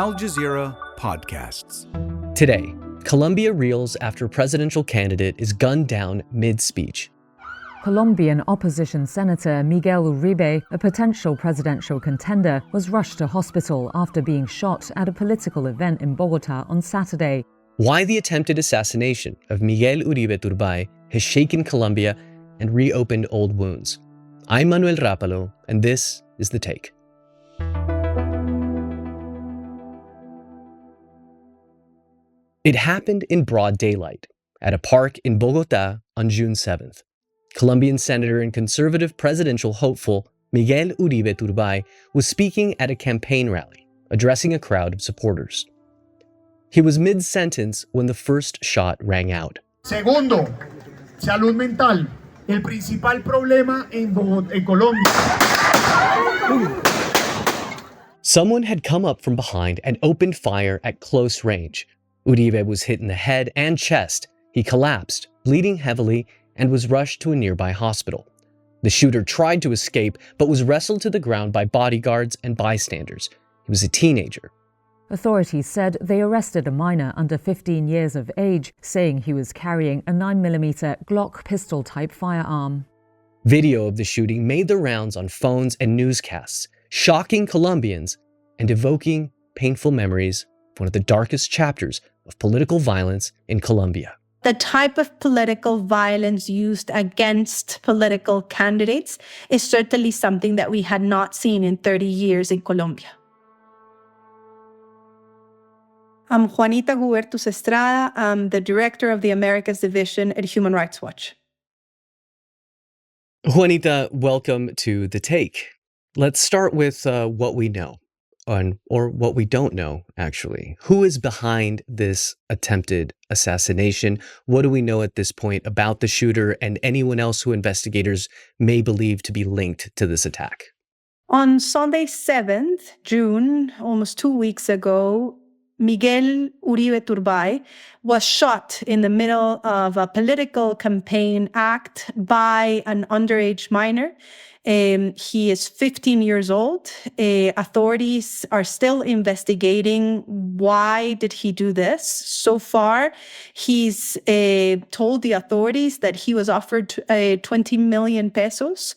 Al Jazeera Podcasts. Today, Colombia reels after presidential candidate is gunned down mid-speech. Colombian opposition senator Miguel Uribe, a potential presidential contender, was rushed to hospital after being shot at a political event in Bogota on Saturday. Why the attempted assassination of Miguel Uribe Turbay has shaken Colombia and reopened old wounds. I'm Manuel Rapalo, and this is The Take. It happened in broad daylight at a park in Bogota on June 7th. Colombian senator and conservative presidential hopeful Miguel Uribe Turbay was speaking at a campaign rally, addressing a crowd of supporters. He was mid-sentence when the first shot rang out. Segundo, salud mental, el principal problema en Colombia. Someone had come up from behind and opened fire at close range. Uribe was hit in the head and chest. He collapsed, bleeding heavily, and was rushed to a nearby hospital. The shooter tried to escape, but was wrestled to the ground by bodyguards and bystanders. He was a teenager. Authorities said they arrested a minor under 15 years of age, saying he was carrying a 9mm Glock pistol-type firearm. Video of the shooting made the rounds on phones and newscasts, shocking Colombians and evoking painful memories of one of the darkest chapters of political violence in Colombia. The type of political violence used against political candidates is certainly something that we had not seen in 30 years in Colombia. I'm Juanita Goebertus Estrada. I'm the director of the Americas Division at Human Rights Watch. Juanita, welcome to The Take. Let's start with what we know, or what we don't know, actually. Who is behind this attempted assassination? What do we know at this point about the shooter and anyone else who investigators may believe to be linked to this attack? On Sunday, 7th June, almost 2 weeks ago, Miguel Uribe Turbay was shot in the middle of a political campaign act by an underage minor. He is 15 years old. Authorities are still investigating why did he do this. So far, he's told the authorities that he was offered 20 million pesos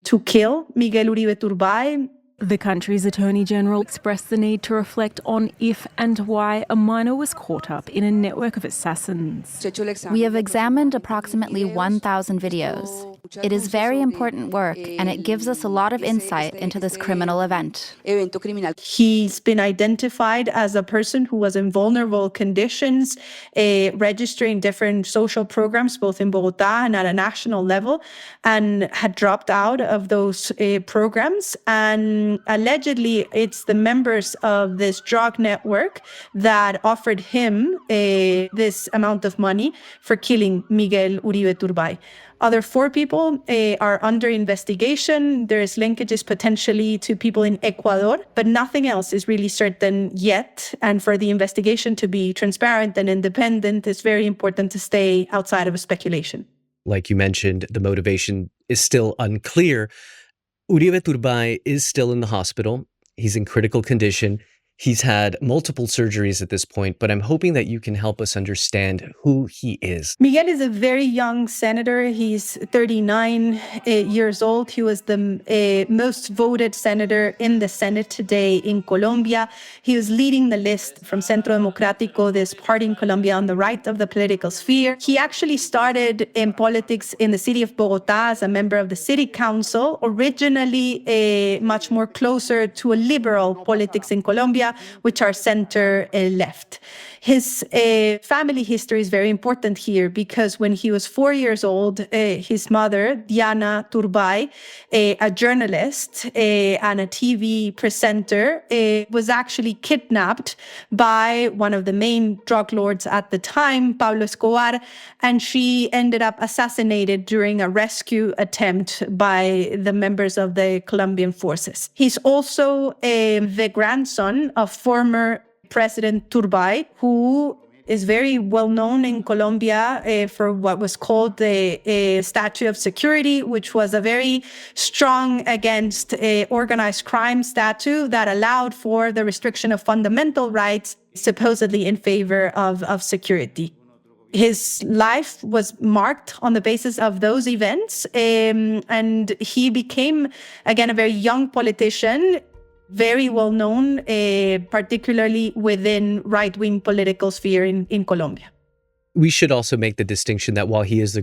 to kill Miguel Uribe Turbay. The country's Attorney General expressed the need to reflect on if and why a minor was caught up in a network of assassins. We have examined approximately 1,000 videos. It is very important work, and it gives us a lot of insight into this criminal event. He's been identified as a person who was in vulnerable conditions, registering different social programs, both in Bogota and at a national level, and had dropped out of those programs. And allegedly, it's the members of this drug network that offered him this amount of money for killing Miguel Uribe Turbay. Other 4 people are under investigation. There's linkages potentially to people in Ecuador, but nothing else is really certain yet. And for the investigation to be transparent and independent, it's very important to stay outside of speculation. Like you mentioned, the motivation is still unclear. Uribe Turbay is still in the hospital. He's in critical condition. He's had multiple surgeries at this point, but I'm hoping that you can help us understand who he is. Miguel is a very young senator. He's 39 years old. He was the most voted senator in the Senate today in Colombia. He was leading the list from Centro Democrático, this party in Colombia on the right of the political sphere. He actually started in politics in the city of Bogota as a member of the city council, originally much more closer to a liberal politics in Colombia, which are center-left. His family history is very important here because when he was 4 years old, his mother, Diana Turbay, a journalist and a TV presenter, was actually kidnapped by one of the main drug lords at the time, Pablo Escobar, and she ended up assassinated during a rescue attempt by the members of the Colombian forces. He's also the grandson of former President Turbay, who is very well known in Colombia for what was called the Statute of Security, which was a very strong against organized crime statute that allowed for the restriction of fundamental rights, supposedly in favor of security. His life was marked on the basis of those events, and he became, again, a very young politician, very well known, particularly within right-wing political sphere in Colombia. We should also make the distinction that while he is the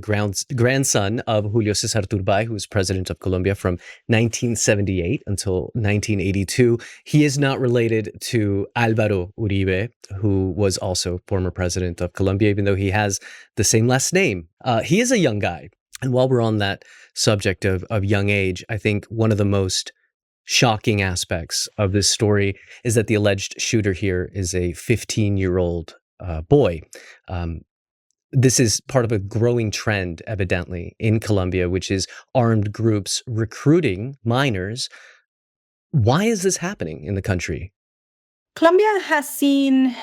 grandson of Julio Cesar Turbay, who was president of Colombia from 1978 until 1982, he is not related to Álvaro Uribe, who was also former president of Colombia, even though he has the same last name. He is a young guy. And while we're on that subject of young age, I think one of the most shocking aspects of this story is that the alleged shooter here is a 15-year-old boy. This is part of a growing trend, evidently, in Colombia, which is armed groups recruiting minors. Why is this happening in the country? Colombia has seen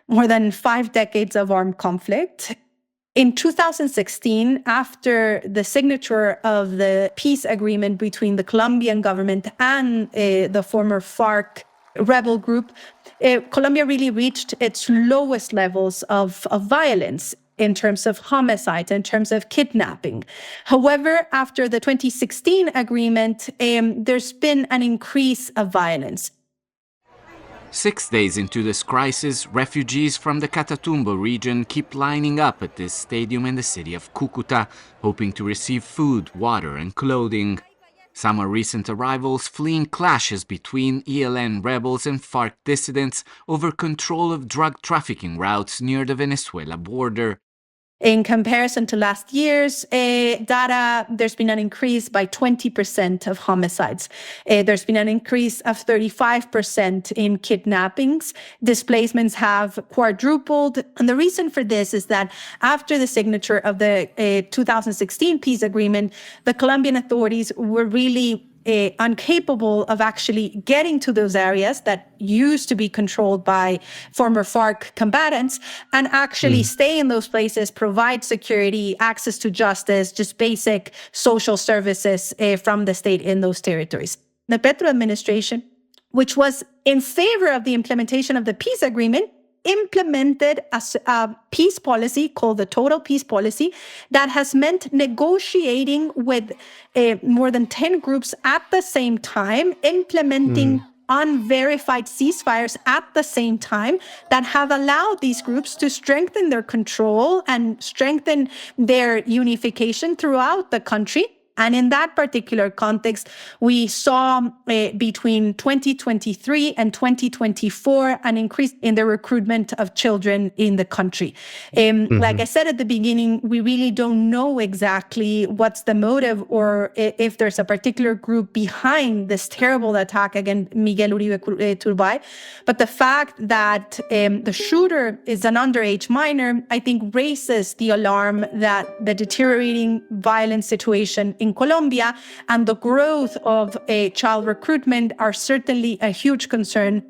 more than 5 decades of armed conflict. In 2016, after the signature of the peace agreement between the Colombian government and the former FARC rebel group, Colombia really reached its lowest levels of violence in terms of homicides, in terms of kidnapping. However, after the 2016 agreement, there's been an increase of violence. 6 days into this crisis, refugees from the Catatumbo region keep lining up at this stadium in the city of Cúcuta, hoping to receive food, water, and clothing. Some are recent arrivals fleeing clashes between ELN rebels and FARC dissidents over control of drug trafficking routes near the Venezuela border. In comparison to last year's data, there's been an increase by 20% of homicides. There's been an increase of 35% in kidnappings. Displacements have quadrupled. And the reason for this is that after the signature of the 2016 peace agreement, the Colombian authorities were really incapable of actually getting to those areas that used to be controlled by former FARC combatants and actually stay in those places, provide security, access to justice, just basic social services from the state in those territories. The Petro administration, which was in favor of the implementation of the peace agreement, implemented a peace policy called the Total Peace Policy that has meant negotiating with more than 10 groups at the same time, implementing unverified ceasefires at the same time that have allowed these groups to strengthen their control and strengthen their unification throughout the country. And in that particular context, we saw between 2023 and 2024 an increase in the recruitment of children in the country. Like I said at the beginning, we really don't know exactly what's the motive or if there's a particular group behind this terrible attack against Miguel Turbay. But the fact that the shooter is an underage minor, I think raises the alarm that the deteriorating violent situation in Colombia and the growth of child recruitment are certainly a huge concern.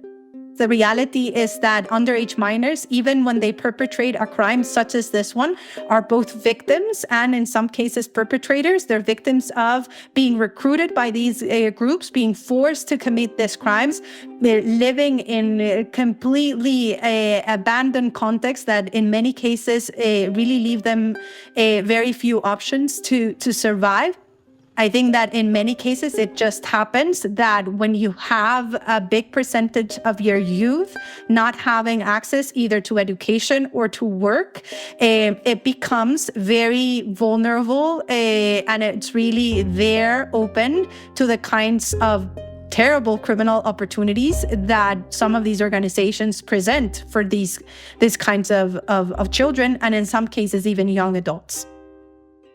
The reality is that underage minors, even when they perpetrate a crime such as this one, are both victims and in some cases perpetrators. They're victims of being recruited by these groups, being forced to commit these crimes. They're living in completely abandoned contexts that in many cases really leave them very few options to survive. I think that in many cases, it just happens that when you have a big percentage of your youth not having access either to education or to work, it becomes very vulnerable and it's really there open to the kinds of terrible criminal opportunities that some of these organizations present for these kinds of children and in some cases even young adults.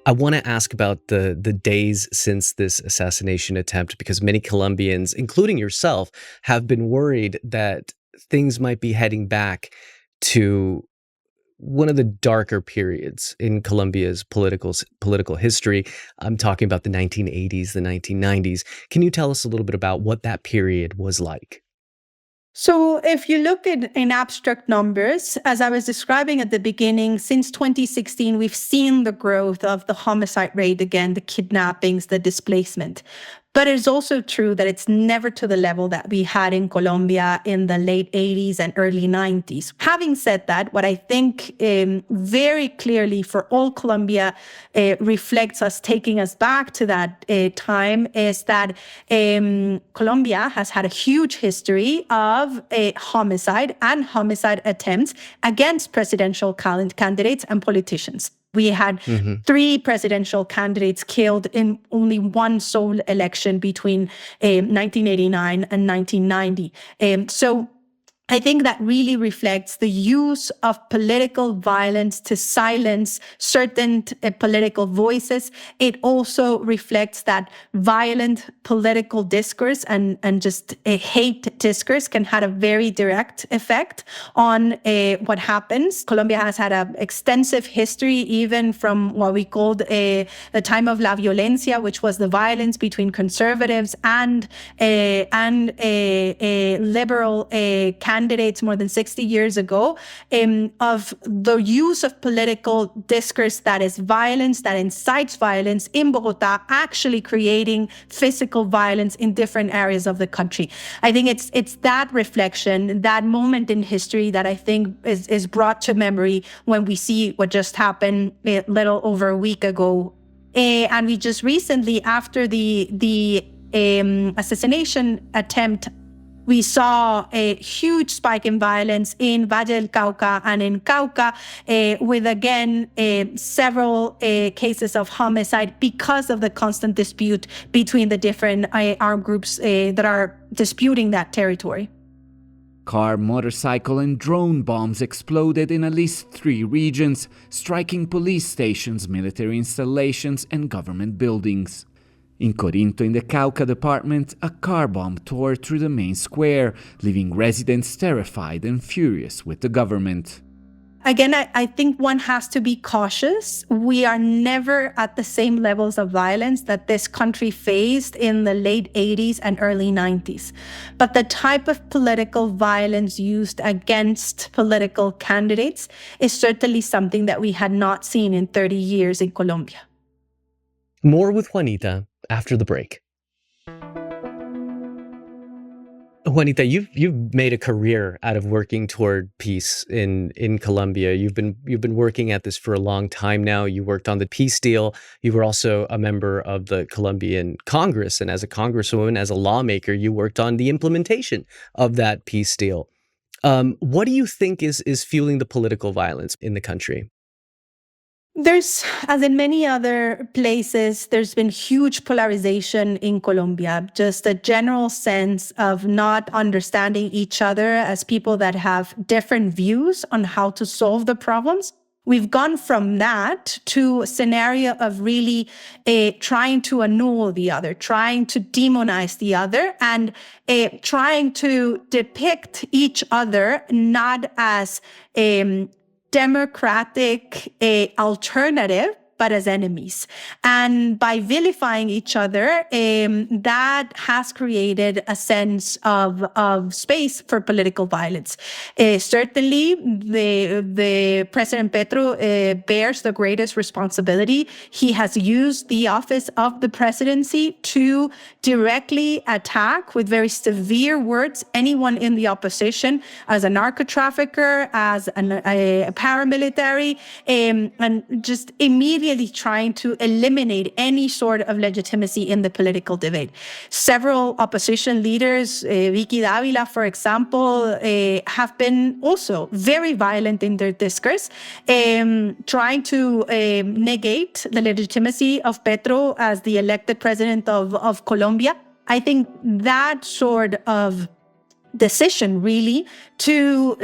I want to ask about the days since this assassination attempt, because many Colombians, including yourself, have been worried that things might be heading back to one of the darker periods in Colombia's political history. I'm talking about the 1980s, the 1990s. Can you tell us a little bit about what that period was like? So if you look at in abstract numbers, as I was describing at the beginning, since 2016, we've seen the growth of the homicide rate again, the kidnappings, the displacement. But it's also true that it's never to the level that we had in Colombia in the late 80s and early 90s. Having said that, what I think very clearly for all Colombia reflects us, taking us back to that time, is that Colombia has had a huge history of homicide and homicide attempts against presidential candidates and politicians. We had 3 presidential candidates killed in only one sole election between 1989 and 1990. So I think that really reflects the use of political violence to silence certain political voices. It also reflects that violent political discourse and just a hate discourse can have a very direct effect on what happens. Colombia has had an extensive history, even from what we called the time of La Violencia, which was the violence between conservatives and liberal candidates more than 60 years ago, of the use of political discourse that is violence, that incites violence in Bogota, actually creating physical violence in different areas of the country. I think it's that reflection, that moment in history that I think is brought to memory when we see what just happened a little over a week ago. And we just recently, after the assassination attempt, we saw a huge spike in violence in Valle del Cauca and in Cauca, with again several cases of homicide because of the constant dispute between the different armed groups that are disputing that territory. Car, motorcycle, and drone bombs exploded in at least 3 regions, striking police stations, military installations, and government buildings. In Corinto, in the Cauca department, a car bomb tore through the main square, leaving residents terrified and furious with the government. Again, I think one has to be cautious. We are never at the same levels of violence that this country faced in the late 80s and early 90s. But the type of political violence used against political candidates is certainly something that we had not seen in 30 years in Colombia. More with Juanita after the break. Juanita, you've made a career out of working toward peace in Colombia. You've been working at this for a long time now. You worked on the peace deal. You were also a member of the Colombian Congress, and as a congresswoman, as a lawmaker, you worked on the implementation of that peace deal. What do you think is fueling the political violence in the country? There's, as in many other places, there's been huge polarization in Colombia, just a general sense of not understanding each other as people that have different views on how to solve the problems. We've gone from that to a scenario of really trying to annul the other, trying to demonize the other, and trying to depict each other not as democratic alternative, but as enemies. And by vilifying each other, that has created a sense of space for political violence. Certainly, the President Petro bears the greatest responsibility. He has used the office of the presidency to directly attack with very severe words anyone in the opposition as a narco-trafficker, as a paramilitary, and just immediately trying to eliminate any sort of legitimacy in the political debate. Several opposition leaders, Vicky Dávila, for example, have been also very violent in their discourse, trying to negate the legitimacy of Petro as the elected president of Colombia. I think that sort of decision really to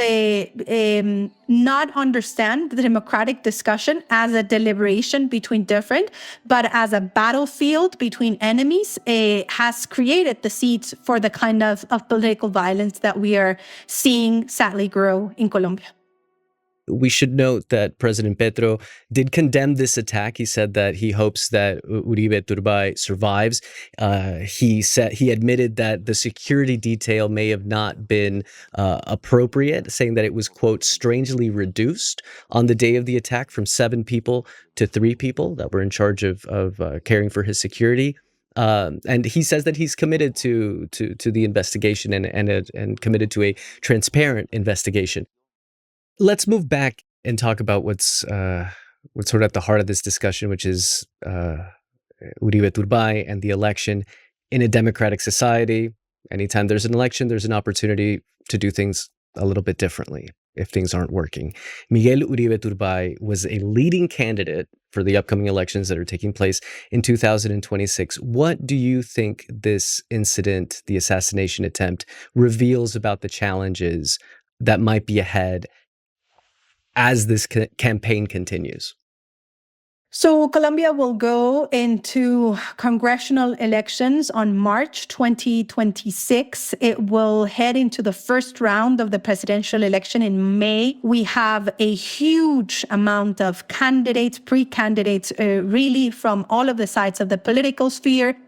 not understand the democratic discussion as a deliberation between different, but as a battlefield between enemies, has created the seeds for the kind of political violence that we are seeing sadly grow in Colombia. We should note that President Petro did condemn this attack. He said that he hopes that Uribe Turbay survives. He admitted that the security detail may have not been appropriate, saying that it was, quote, strangely reduced on the day of the attack from 7 people to 3 people that were in charge of caring for his security. And he says that he's committed to the investigation and committed to a transparent investigation. Let's move back and talk about what's sort of at the heart of this discussion, which is Uribe Turbay and the election. In a democratic society, anytime there's an election, there's an opportunity to do things a little bit differently if things aren't working. Miguel Uribe Turbay was a leading candidate for the upcoming elections that are taking place in 2026. What do you think this incident, the assassination attempt, reveals about the challenges that might be ahead as this campaign continues? So Colombia will go into congressional elections on March 2026. It will head into the first round of the presidential election in May. We have a huge amount of candidates, pre-candidates, really from all of the sides of the political sphere.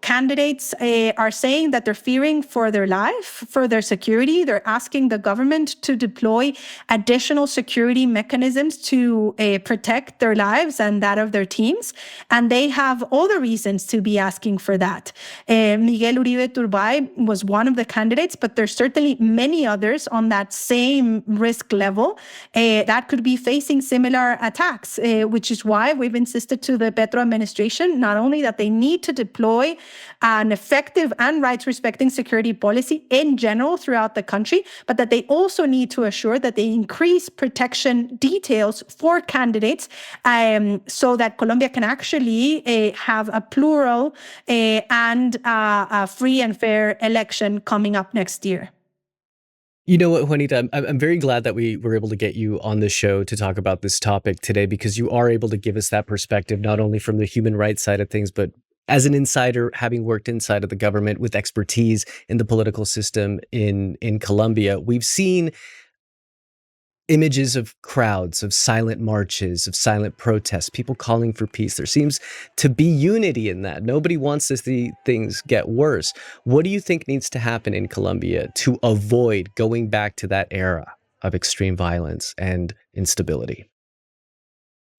Candidates are saying that they're fearing for their life, for their security. They're asking the government to deploy additional security mechanisms to protect their lives and that of their teams. And they have all the reasons to be asking for that. Miguel Uribe Turbay was one of the candidates, but there's certainly many others on that same risk level that could be facing similar attacks, which is why we've insisted to the Petro administration, not only that they need to deploy an effective and rights-respecting security policy in general throughout the country, but that they also need to assure that they increase protection details for candidates so that Colombia can actually have a plural and a free and fair election coming up next year. You know what, Juanita, I'm very glad that we were able to get you on the show to talk about this topic today, because you are able to give us that perspective, not only from the human rights side of things, but as an insider, having worked inside of the government with expertise in the political system in Colombia. We've seen images of crowds, of silent marches, of silent protests, people calling for peace. There seems to be unity in that. Nobody wants to see things get worse. What do you think needs to happen in Colombia to avoid going back to that era of extreme violence and instability?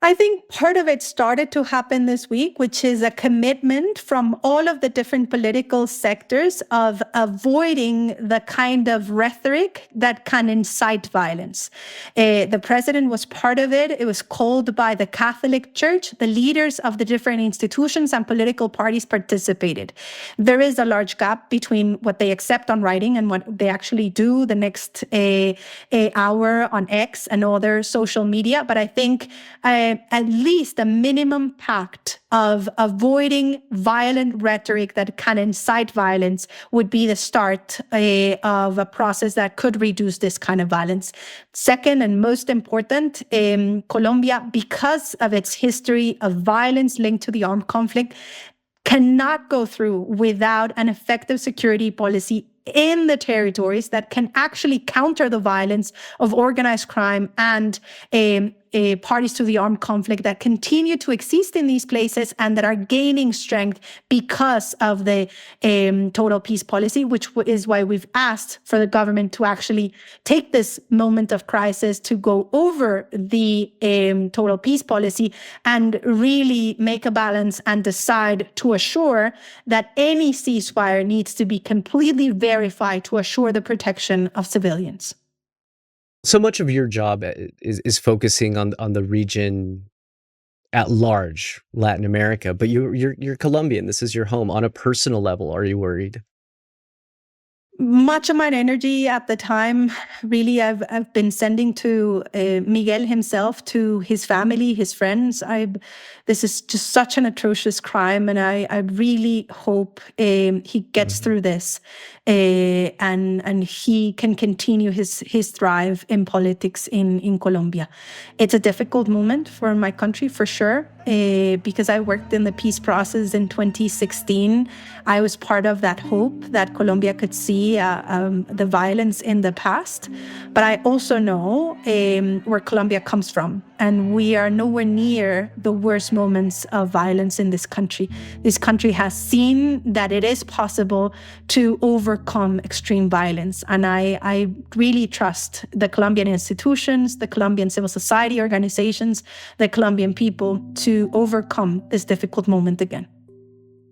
I think part of it started to happen this week, which is a commitment from all of the different political sectors of avoiding the kind of rhetoric that can incite violence. The president was part of it. It was called by the Catholic Church. The leaders of the different institutions and political parties participated. There is a large gap between what they accept on writing and what they actually do the next hour on X and other social media. But I think at least a minimum pact of avoiding violent rhetoric that can incite violence would be the start of a process that could reduce this kind of violence. Second, and most important, Colombia, because of its history of violence linked to the armed conflict, cannot go through without an effective security policy in the territories that can actually counter the violence of organized crime and parties to the armed conflict that continue to exist in these places and that are gaining strength because of the total peace policy, which is why we've asked for the government to actually take this moment of crisis to go over the total peace policy and really make a balance and decide to assure that any ceasefire needs to be completely verified to assure the protection of civilians. So much of your job is focusing on the region at large, Latin America, but you're Colombian. This is your home. On a personal level, are you worried? Much of my energy at the time, really, I've been sending to Miguel himself, to his family, his friends. This is just such an atrocious crime, and I really hope he gets through this and he can continue his thrive in politics in Colombia. It's a difficult moment for my country, for sure, because I worked in the peace process in 2016. I was part of that hope that Colombia could see the violence in the past. But I also know where Colombia comes from, and we are nowhere near the worst moments of violence in this country. This country has seen that it is possible to overcome extreme violence, and I really trust the Colombian institutions, the Colombian civil society organizations, the Colombian people to overcome this difficult moment again.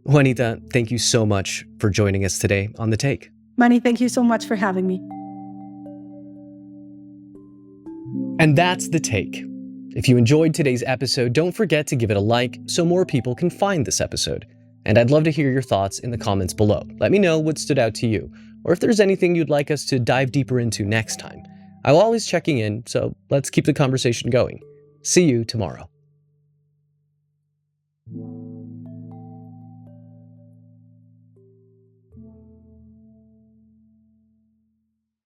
Juanita, thank you so much for joining us today on The Take. Manny, thank you so much for having me. And that's The Take. If you enjoyed today's episode, don't forget to give it a like so more people can find this episode. And I'd love to hear your thoughts in the comments below. Let me know what stood out to you, or if there's anything you'd like us to dive deeper into next time. I'm always checking in, so let's keep the conversation going. See you tomorrow.